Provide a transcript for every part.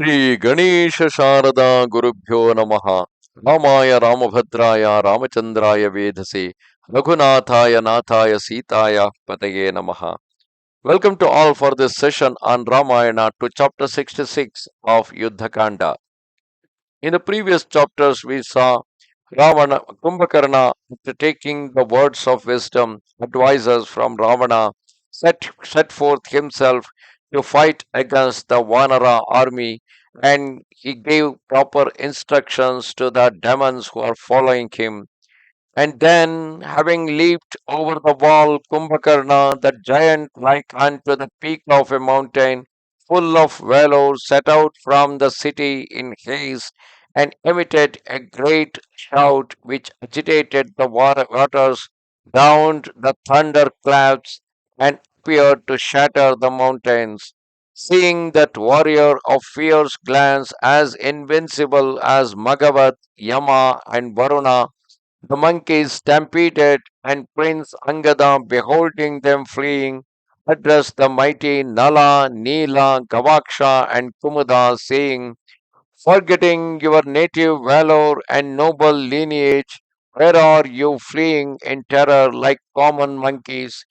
Shri Ganesha Sharada Gurubhyo Namaha Ramaya Ramabhadraya Ramachandraya Vedase Raghunathaya Nathaya Sitaya Pataye Namaha. Welcome to all for this session on Ramayana to chapter 66 of Yuddha Kanda. In the previous chapters, we saw Ravana, Kumbhakarna, after taking the words of wisdom, advices from Ravana, set forth himself to fight against the Vanara army, and he gave proper instructions to the demons who are following him. And then, having leaped over the wall, Kumbhakarna, the giant like unto the peak of a mountain, full of valor, set out from the city in haste, and emitted a great shout which agitated the waters, drowned the thunder clouds, and appeared to shatter the mountains. Seeing that warrior of fierce glance as invincible as Magavat, Yama, and Varuna, the monkeys stampeded, and Prince Angada, beholding them fleeing, addressed the mighty Nala, Nila, Gavaksha, and Kumuda, saying, forgetting your native valor and noble lineage, where are you fleeing in terror like common monkeys?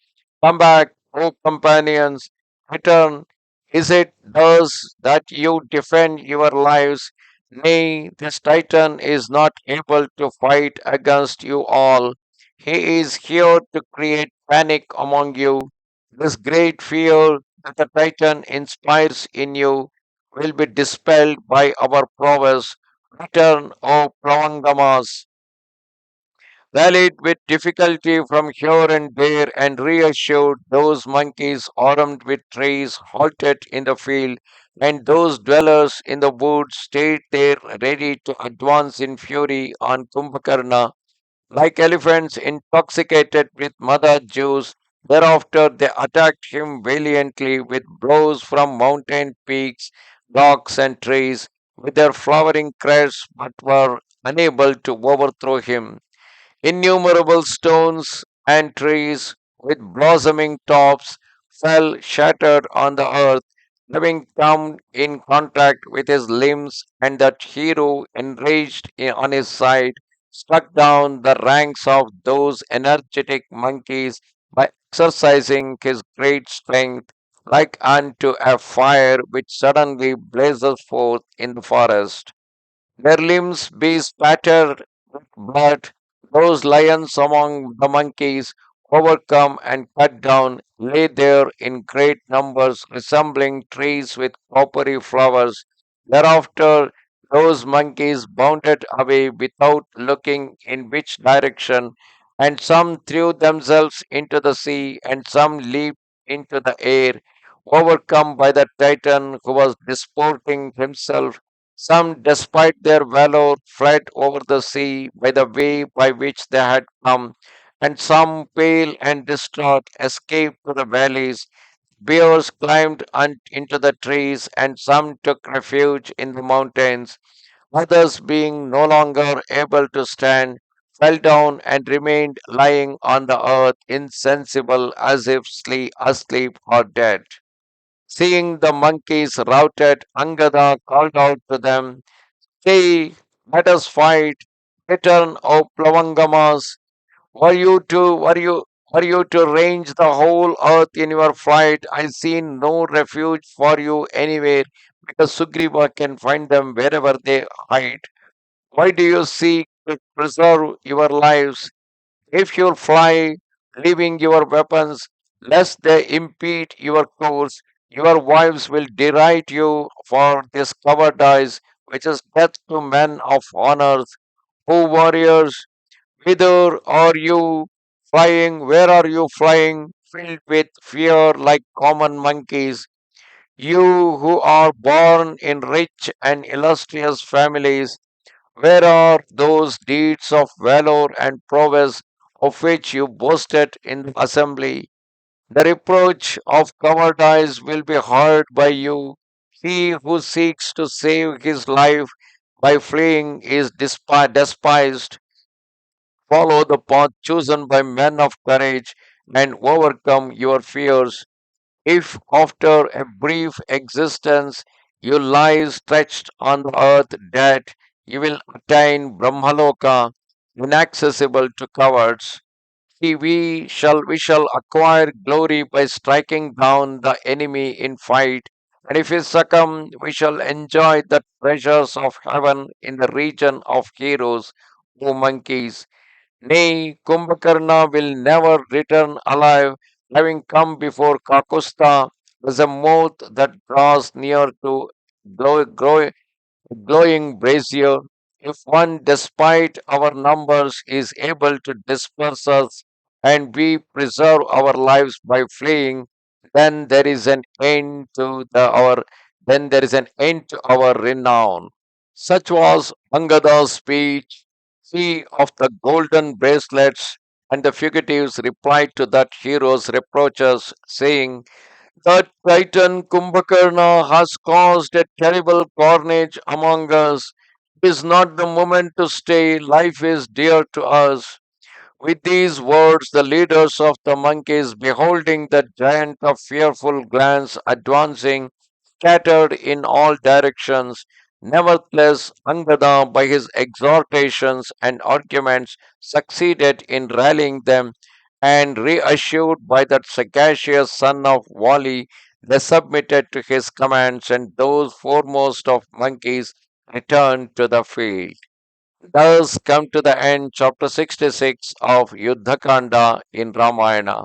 Come back, O companions, return. Is it thus that you defend your lives? Nay, this Titan is not able to fight against you all. He is here to create panic among you. This great fear that the Titan inspires in you will be dispelled by our prowess. Return, O Pravangamas, rallied with difficulty from here and there, and reassured those monkeys armed with trees halted in the field, and those dwellers in the woods stayed there ready to advance in fury on Kumbhakarna like elephants intoxicated with mother juice. Thereafter they attacked him valiantly with blows from mountain peaks, rocks, and trees with their flowering crests, but were unable to overthrow him. Innumerable stones and trees with blossoming tops fell shattered on the earth, having come in contact with his limbs, and that hero, enraged on his side, struck down the ranks of those energetic monkeys by exercising his great strength, like unto a fire which suddenly blazes forth in the forest. Their limbs be spattered with blood, those lions among the monkeys, overcome and cut down, lay there in great numbers, resembling trees with coppery flowers. Thereafter, those monkeys bounded away without looking in which direction, and some threw themselves into the sea, and some leaped into the air, overcome by the Titan who was disporting himself. Some, despite their valor, fled over the sea by the way by which they had come, and some, pale and distraught, escaped to the valleys. Bears climbed into the trees, and some took refuge in the mountains. Others, being no longer able to stand, fell down and remained lying on the earth, insensible as if asleep or dead. Seeing the monkeys routed, Angada called out to them, say, let us fight. Return, O Plavangamas. Were you to range the whole earth in your flight? I see no refuge for you anywhere, because Sugriva can find them wherever they hide. Why do you seek to preserve your lives? If you fly, leaving your weapons, lest they impede your course, your wives will deride you for this cowardice, which is death to men of honor. O warriors, whither are you flying? Where are you flying? Filled with fear like common monkeys. You who are born in rich and illustrious families, where are those deeds of valor and prowess of which you boasted in the assembly? The reproach of cowardice will be heard by you. He who seeks to save his life by fleeing is despised. Follow the path chosen by men of courage and overcome your fears. If after a brief existence You lie stretched on the earth dead. You will attain Brahmaloka, inaccessible to cowards. We shall acquire glory by striking down the enemy in fight, and if we succumb, we shall enjoy the treasures of heaven in the region of heroes, O monkeys. Nay, Kumbhakarna will never return alive, having come before Kakusta as a moth that draws near to glow, glowing brazier. If one, despite our numbers, is able to disperse us and we preserve our lives by fleeing, then there is an end to our then there is an end to our renown. Such was Angada's speech. He of the golden bracelets and the fugitives replied to that hero's reproaches, saying, the Titan Kumbhakarna has caused a terrible carnage among us. It is not the moment to stay. Life is dear to us. With these words, the leaders of the monkeys, beholding the giant of fearful glance advancing, scattered in all directions. Nevertheless, Angada, by his exhortations and arguments, succeeded in rallying them, and reassured by that sagacious son of Wali, they submitted to his commands, and those foremost of monkeys returned to the field. Thus come to the end, chapter 66 of Yuddha Kanda in Ramayana.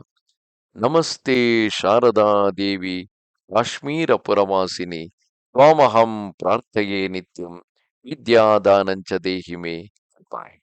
Namaste Sharada Devi Kashmira Puravasini Tvamaham Prarthaye Nityam Vidya Danancha Dehime. Bye.